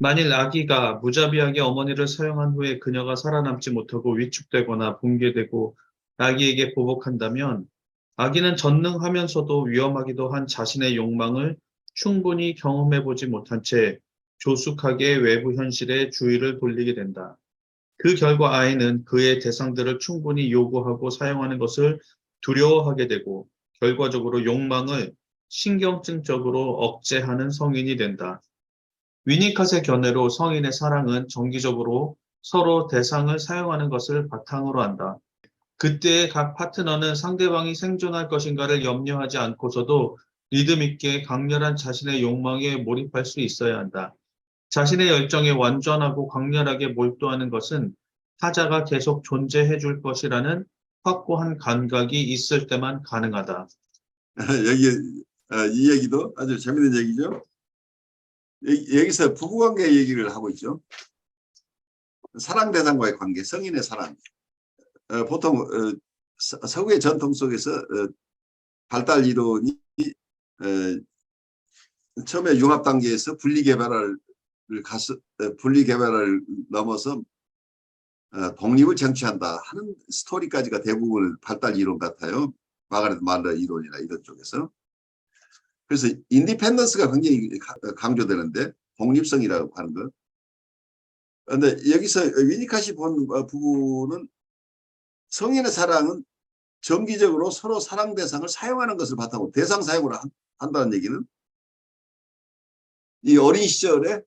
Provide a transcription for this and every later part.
만일 아기가 무자비하게 어머니를 사용한 후에 그녀가 살아남지 못하고 위축되거나 붕괴되고 아기에게 보복한다면 아기는 전능하면서도 위험하기도 한 자신의 욕망을 충분히 경험해보지 못한 채 조숙하게 외부 현실에 주의를 돌리게 된다. 그 결과 아이는 그의 대상들을 충분히 요구하고 사용하는 것을 두려워하게 되고 결과적으로 욕망을 신경증적으로 억제하는 성인이 된다. 위니캇의 견해로 성인의 사랑은 정기적으로 서로 대상을 사용하는 것을 바탕으로 한다. 그때의 각 파트너는 상대방이 생존할 것인가를 염려하지 않고서도 리듬 있게 강렬한 자신의 욕망에 몰입할 수 있어야 한다. 자신의 열정에 완전하고 강렬하게 몰두하는 것은 타자가 계속 존재해 줄 것이라는 확고한 감각이 있을 때만 가능하다. 여기 이 얘기도 아주 재밌는 얘기죠. 여기서 부부관계 얘기를 하고 있죠. 사랑 대상과의 관계, 성인의 사랑. 보통 서구의 전통 속에서 발달 이론이 처음에 융합 단계에서 분리 개발을 넘어서 독립을 쟁취한다 하는 스토리까지가 대부분 발달 이론 같아요. 마가렛 말러 이론이나 이런 쪽에서. 그래서 인디펜던스가 굉장히 강조되는데 독립성이라고 하는 것. 그런데 여기서 위니캇이 본 부분은 성인의 사랑은 정기적으로 서로 사랑 대상을 사용하는 것을 바탕으로 대상 사용을 한다는 얘기는 이 어린 시절에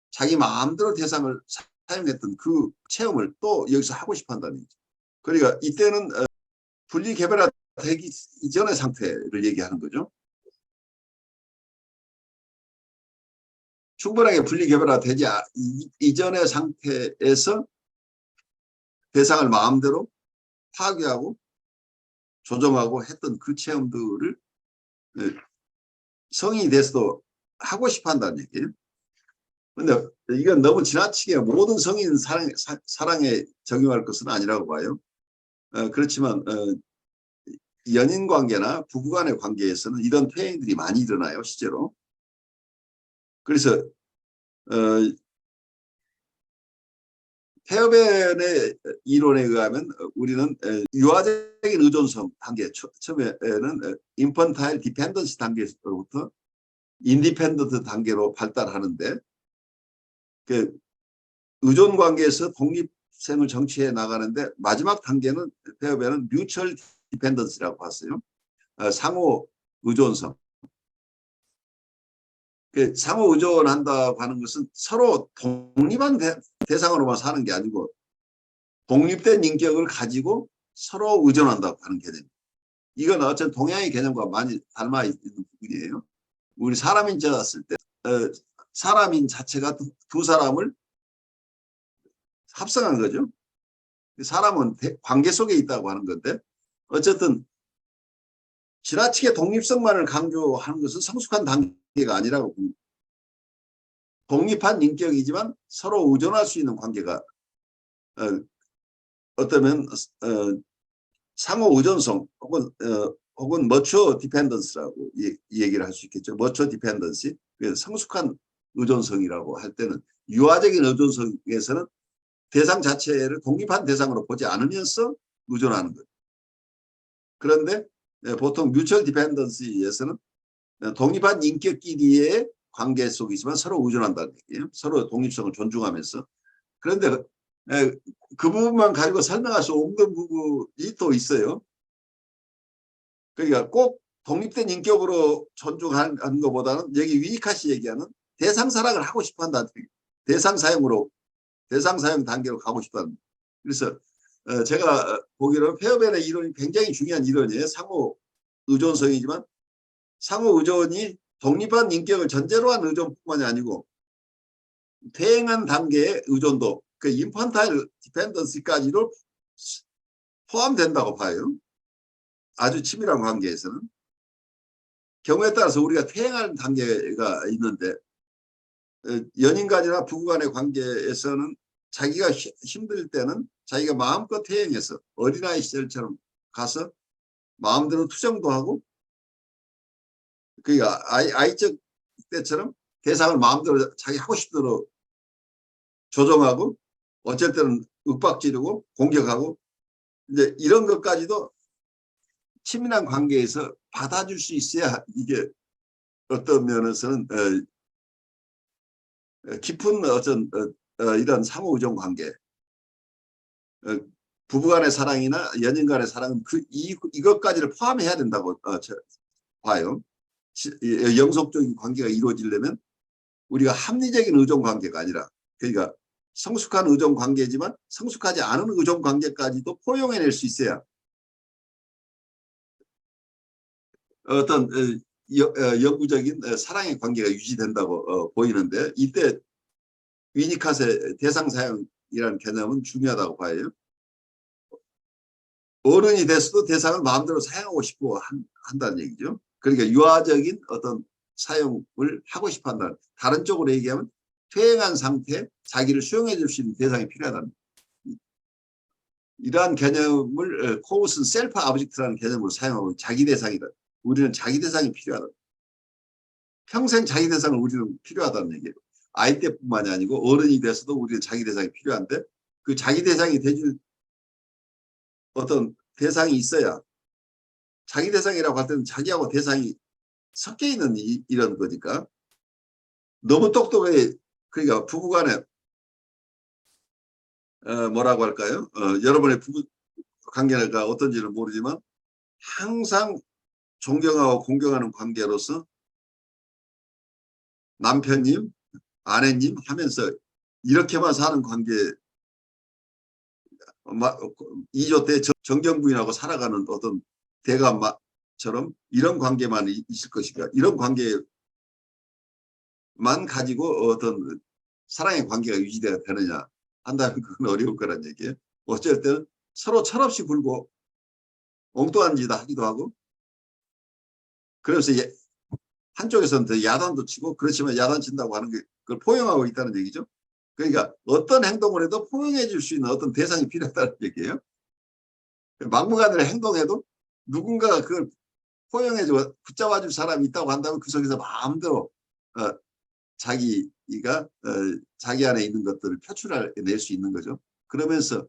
자기 마음대로 대상을 사용했던 그 체험을 또 여기서 하고 싶어 한다는 얘기죠. 그러니까 이때는 분리 개발화 되기 이전의 상태를 얘기하는 거죠. 충분하게 분리 개발화 되지 이전의 상태에서 대상을 마음대로 파괴하고 조정하고 했던 그 체험들을 성인이 돼서도 하고 싶어 한다는 얘기예요. 근데 이건 너무 지나치게 모든 성인 사랑에 적용할 것은 아니라고 봐요. 그렇지만 연인 관계나 부부 간의 관계에서는 이런 표현들이 많이 일어나요, 실제로. 그래서 페어벤의 이론에 의하면 우리는 유아적인 의존성 단계, 처음에는 인펀타일 디펜던시 단계로부터 인디펜던트 단계로 발달하는데 그 의존 관계에서 독립성을 정치해 나가는데 마지막 단계는 페어벤은 뮤추얼 디펜던스라고 봤어요. 상호 의존성. 그 상호 의존한다고 하는 것은 서로 독립한 대상으로만 사는 게 아니고 독립된 인격을 가지고 서로 의존한다고 하는 개념. 이건 어쨌든 동양의 개념과 많이 닮아 있는 부분이에요. 우리 사람인 자 봤을 때 사람인 자체가 두 사람을 합성한 거죠. 사람은 관계 속에 있다고 하는 건데 어쨌든 지나치게 독립성만을 강조하는 것은 성숙한 단계가 아니라고 봅니다. 독립한 인격이지만 서로 의존할 수 있는 관계가 어쩌면 상호 의존성 혹은 머추어 디펜던스라고 얘기를 할 수 있겠죠. 머추어 디펜던시. 그래서 성숙한 의존성이라고 할 때는 유아적인 의존성에서는 대상 자체를 독립한 대상으로 보지 않으면서 의존하는 거예요. 그런데 보통 뮤추얼 디펜던시에서는 독립한 인격끼리의 관계 속이지만 서로 의존한다는 얘기예요. 서로 독립성을 존중하면서. 그런데 그 부분만 가지고 설명할 수 없는 부분이 또 있어요. 그러니까 꼭 독립된 인격으로 존중하는 것보다는 여기 위니캇이 얘기하는 대상 사랑을 하고 싶어 한다는 얘기예요. 대상 사용 단계로 가고 싶다는. 그래서 제가 보기로는 페어벤의 이론이 굉장히 중요한 이론이에요. 상호 의존성이지만 상호 의존이 독립한 인격을 전제로 한 의존뿐만이 아니고 퇴행한 단계의 의존도 그 인펀타일 디펜던시까지도 포함된다고 봐요. 아주 치밀한 관계에서는. 경우에 따라서 우리가 퇴행하는 단계가 있는데 연인 간이나 부부 간의 관계에서는 자기가 힘들 때는 자기가 마음껏 퇴행해서 어린아이 시절처럼 가서 마음대로 투정도 하고 그러니까 아이적 때처럼 대상을 마음대로 자기 하고 싶도록 조종하고 어쩔 때는 윽박지르고 공격하고 이제 이런 것까지도 친밀한 관계에서 받아줄 수 있어야 이게 어떤 면에서는 깊은 어떤 이런 상호 의존 관계, 부부간의 사랑이나 연인 간의 사랑은 이것까지를 포함해야 된다고 봐요. 영속적인 관계가 이루어지려면 우리가 합리적인 의존 관계가 아니라, 그러니까 성숙한 의존 관계지만 성숙하지 않은 의존 관계까지도 포용해낼 수 있어야 어떤 영구적인 사랑의 관계가 유지된다고 보이는데, 이때 위니캇의 대상 사용이라는 개념은 중요하다고 봐요. 어른이 됐어도 대상을 마음대로 사용하고 싶고 한다는 얘기죠. 그러니까 유아적인 어떤 사용을 하고 싶어 한다는, 다른 쪽으로 얘기하면 퇴행한 상태에 자기를 수용해 줄 수 있는 대상이 필요하다는, 이러한 개념을 코우스는 셀프 아브젝트라는 개념으로 사용하고, 자기 대상이다. 우리는 자기 대상이 필요하다. 평생 자기 대상을 우리는 필요하다는 얘기예요. 아이 때뿐만이 아니고 어른이 돼서도 우리는 자기 대상이 필요한데, 그 자기 대상이 돼줄 어떤 대상이 있어야, 자기 대상이라고 할 때는 자기하고 대상이 섞여 있는 이런 거니까, 너무 똑똑해. 그러니까 부부간에 뭐라고 할까요? 여러분의 부부 관계가 어떤지는 모르지만 항상 존경하고 공경하는 관계로서 남편님, 아내님 하면서 이렇게만 사는 관계, 2조 때 정경부인하고 살아가는 어떤 대감처럼 이런 관계만 있을 것인가, 이런 관계만 가지고 어떤 사랑의 관계가 유지되어야 되느냐 한다면 그건 어려울 거란 얘기예요. 어쩔 때는 서로 철없이 굴고 엉뚱한 짓 하기도 하고, 그래서 한쪽에서는 더 야단도 치고, 그렇지만 야단 친다고 하는 게 그걸 포용하고 있다는 얘기죠. 그러니까 어떤 행동을 해도 포용해 줄 수 있는 어떤 대상이 필요하다는 얘기예요. 막무가내로 행동해도 누군가가 그걸 포용해주고 붙잡아 줄 사람이 있다고 한다면 그 속에서 마음대로 자기가 자기 안에 있는 것들을 표출해낼 수 있는 거죠. 그러면서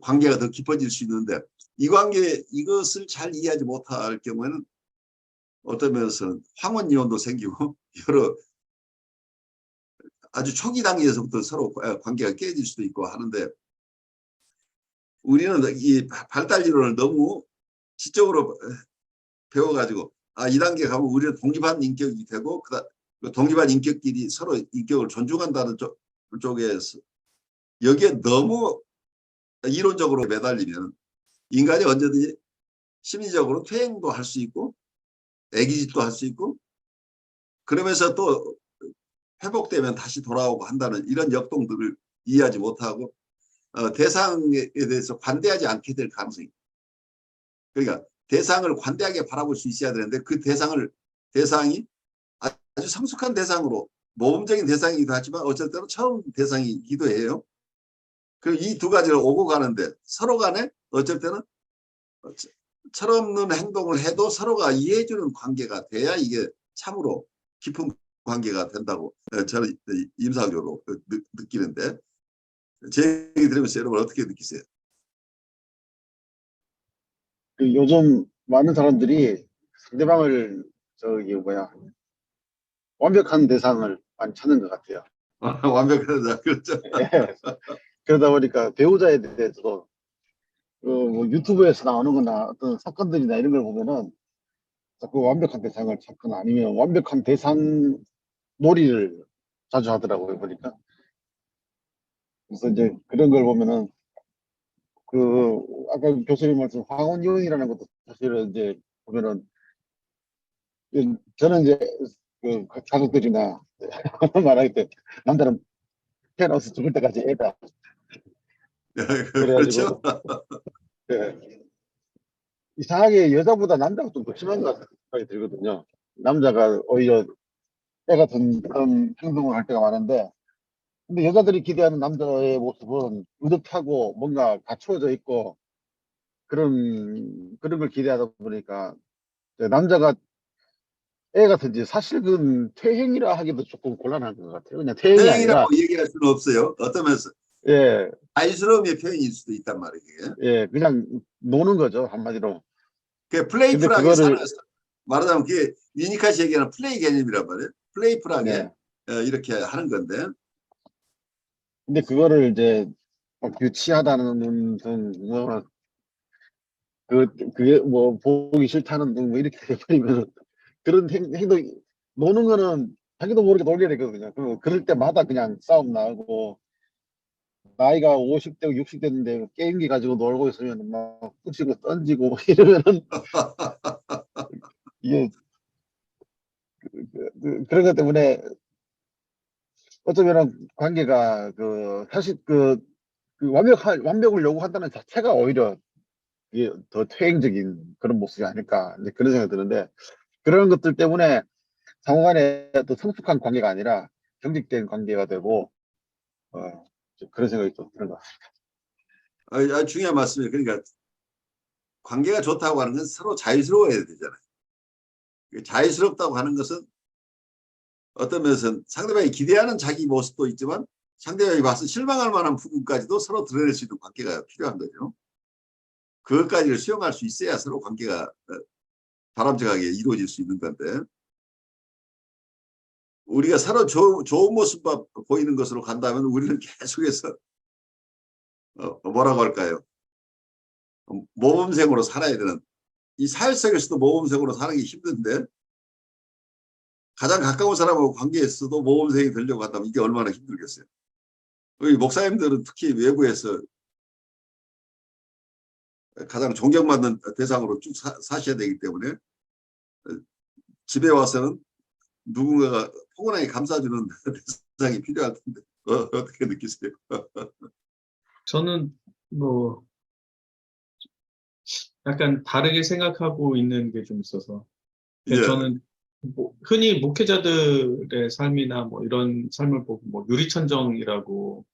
관계가 더 깊어질 수 있는데, 이 관계, 이것을 잘 이해하지 못할 경우에는 어떤 면에서는 황혼이혼도 생기고 여러 아주 초기 단계에서부터 서로 관계가 깨질 수도 있고 하는데, 우리는 이 발달 이론을 너무 지적으로 배워가지고 이 단계 가면 우리는 독립한 인격이 되고, 독립한 인격끼리 서로 인격을 존중한다는 쪽에서 여기에 너무 이론적으로 매달리면 인간이 언제든지 심리적으로 퇴행도 할 수 있고 애기짓도 할 수 있고, 그러면서 또 회복되면 다시 돌아오고 한다는 이런 역동들을 이해하지 못하고 대상에 대해서 관대하지 않게 될 가능성이, 그러니까 대상을 관대하게 바라볼 수 있어야 되는데, 그 대상이 아주 성숙한 대상으로, 모범적인 대상이기도 하지만 어쩔 때는 처음 대상이기도 해요. 그리고 이 두 가지를 오고 가는데 서로 간에 어쩔 때는 철없는 행동을 해도 서로가 이해해주는 관계가 돼야 이게 참으로 깊은 관계가 된다고 저는 임상적으로 느끼는데, 제 얘기 들으면서 여러분 어떻게 느끼세요? 요즘 많은 사람들이 상대방을 완벽한 대상을 많이 찾는 것 같아요. 완벽하다. 그렇죠. 예. 그러다 보니까 배우자에 대해서도 뭐 유튜브에서 나오는 거나 어떤 사건들이나 이런 걸 보면은 자꾸 완벽한 대상을 찾거나 아니면 완벽한 대상 놀이를 자주 하더라고요, 보니까. 그래서 이제 그런 걸 보면은 아까 교수님 말씀 황혼이혼이라는 것도 사실은 이제 보면은, 저는 이제 가족들이나 말할 때 남자는 태어나서 죽을 때까지 애다. 그렇죠. 그래가지고 이상하게 여자보다 남자가 좀 더 심한 것 같은 생각이 들거든요. 남자가 오히려 애가 든 그런 행동을 할 때가 많은데, 근데 여자들이 기대하는 남자의 모습은 의젓하고 뭔가 갖추어져 있고 그런 걸 기대하다 보니까 남자가 같은지 사실은 퇴행이라 하기도 조금 곤란한 것 같아요. 그냥 퇴행이 아니라, 태행이라고 얘기할 수는 없어요. 어떤 면에서 예, 자유스러움의 표현일 수도 있단 말이에요. 예, 그냥 노는 거죠, 한마디로. 그 근데 플레이풀하게 그거를, 말하자면 그게 유니카시 얘기하는 플레이 개념이란 말이에요. 플레이풀하게 예, 이렇게 하는 건데. 근데 그거를 이제 막 유치하다는 등, 뭐, 그게 뭐, 보기 싫다는 등, 뭐, 이렇게 해버리면 그런 행동, 노는 거는 자기도 모르게 놀게 되거든요. 그럴 때마다 그냥 싸움 나고, 나이가 50대, 60대인데 게임기 가지고 놀고 있으면 막 부시고 던지고 막 이러면은 이게 그런 것 때문에 어쩌면은 관계가 사실 완벽을 요구한다는 자체가 오히려 이게 더 퇴행적인 그런 모습이 아닐까 이제 그런 생각이 드는데 그런 것들 때문에 상호간에 또 성숙한 관계가 아니라 경직된 관계가 되고 좀 그런 생각이 좀 드는 것 같습니다. 아주 중요한 말씀이에요. 그러니까 관계가 좋다고 하는 건 서로 자유스러워야 되잖아요. 자유스럽다고 하는 것은 어떤 면에서는 상대방이 기대하는 자기 모습도 있지만 상대방이 봐서 실망할 만한 부분까지도 서로 드러낼 수 있는 관계가 필요한 거죠. 그것까지를 수용할 수 있어야 서로 관계가 바람직하게 이루어질 수 있는 건데 우리가 서로 좋은 모습만 보이는 것으로 간다면 우리는 계속해서 뭐라고 할까요? 모범생으로 살아야 되는 이 사회성에서도 모범생으로 사는 게 힘든데 가장 가까운 사람하고 관계에서도 모범생이 되려고 한다면 이게 얼마나 힘들겠어요. 우리 목사님들은 특히 외부에서 가장 존경받는 대상으로 쭉 사셔야 되기 때문에 집에 와서는 누군가가 포근하게 감싸주는 대상이 필요할 텐데 어떻게 느끼세요? 저는 뭐 약간 다르게 생각하고 있는 게 좀 있어서 예, 저는 흔히 목회자들의 삶이나 뭐 이런 삶을 보고 뭐 유리천정이라고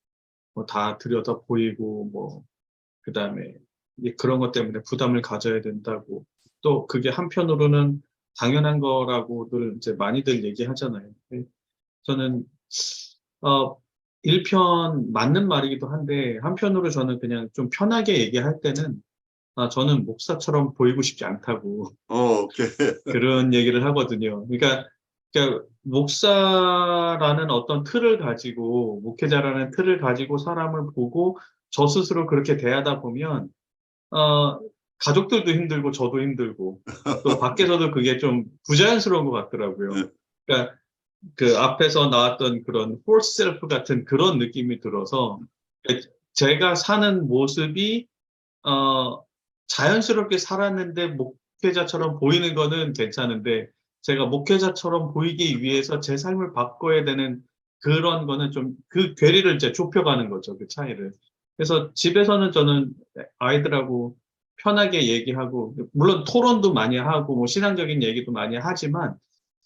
뭐 다 들여다 보이고 뭐 그다음에 그런 것 때문에 부담을 가져야 된다고 또 그게 한편으로는 당연한 거라고들 이제 많이들 얘기하잖아요. 저는 어 일편 맞는 말이기도 한데 한편으로 저는 그냥 좀 편하게 얘기할 때는 저는 목사처럼 보이고 싶지 않다고 오케이. 그런 얘기를 하거든요. 그러니까 목사라는 어떤 틀을 가지고, 목회자라는 틀을 가지고 사람을 보고 저 스스로 그렇게 대하다 보면, 어, 가족들도 힘들고 저도 힘들고, 또 밖에서도 그게 좀 부자연스러운 것 같더라고요. 그러니까 그 앞에서 나왔던 그런 force self 같은 그런 느낌이 들어서, 제가 사는 모습이 자연스럽게 살았는데 목회자처럼 보이는 거는 괜찮은데 제가 목회자처럼 보이기 위해서 제 삶을 바꿔야 되는 그런 거는 좀 그 괴리를 이제 좁혀가는 거죠. 그 차이를. 그래서 집에서는 저는 아이들하고 편하게 얘기하고 물론 토론도 많이 하고 뭐 신앙적인 얘기도 많이 하지만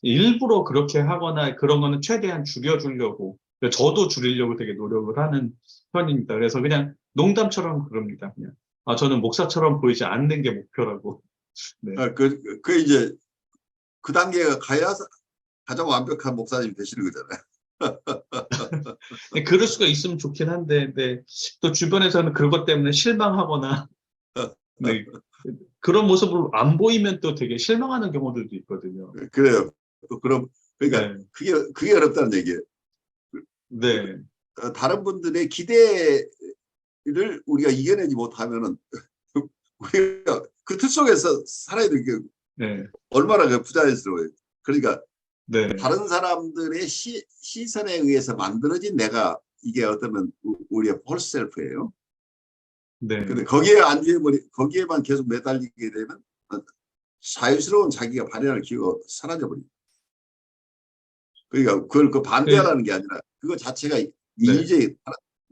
일부러 그렇게 하거나 그런 거는 최대한 줄여주려고 저도 줄이려고 되게 노력을 하는 편입니다. 그래서 그냥 농담처럼 그럽니다. 그냥. 저는 목사처럼 보이지 않는 게 목표라고. 네. 이제 그 단계가 가야 가장 완벽한 목사님이 되시는 거잖아요. 그럴 수가 있으면 좋긴 한데, 네. 또 주변에서는 그것 때문에 실망하거나, 네. 그런 모습을 안 보이면 또 되게 실망하는 경우들도 있거든요. 그래요. 또 그럼 그러니까 네. 그게 어렵다는 얘기예요. 네. 다른 분들의 기대를 우리가 이겨내지 못하면은 우리가 그 틀 속에서 살아야 되는 게 네. 얼마나 부자연스러워요. 그러니까 네. 다른 사람들의 시선에 의해서 만들어진 내가 이게 어쩌면 우리의 폴스 셀프예요. 네. 근데 거기에만 계속 매달리게 되면 자유스러운 자기가 발현할 기회가 사라져버립니다. 그러니까 그걸 그, 반대하라는 게 아니라 그거 자체가 네. 인위적인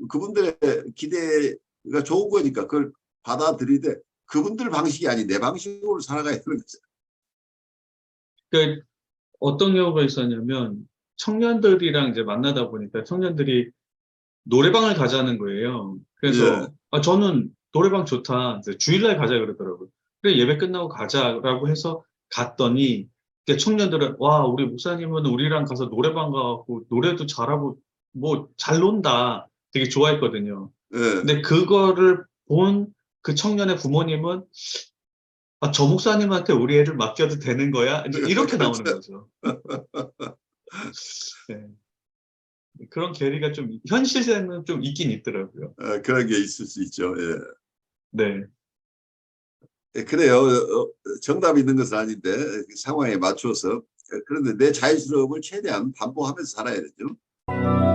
그분들의 기대가 좋은 거니까 그걸 받아들이되 그분들 방식이 아닌 내 방식으로 살아가야 되는 거죠. 그, 어떤 경우가 있었냐면, 청년들이랑 이제 만나다 보니까 청년들이 노래방을 가자는 거예요. 예. 그래서, 저는 노래방 좋다. 이제 주일날 가자 그러더라고요. 그래, 예배 끝나고 가자라고 해서 갔더니, 그러니까 청년들은 와, 우리 목사님은 우리랑 가서 노래방 가고 노래도 잘하고 뭐 잘 논다. 되게 좋아했거든요. 예. 근데 그거를 본 그 청년의 부모님은 아, 저 목사님한테 우리 애를 맡겨도 되는 거야? 이제 이렇게 나오는 거죠. 네. 그런 괴리가 좀 현실에는 좀 있긴 있더라고요. 그런 게 있을 수 있죠. 예. 네. 예, 그래요. 정답이 있는 것은 아닌데 상황에 맞춰서 그런데 내 자유스러움을 최대한 담보하면서 살아야 되죠.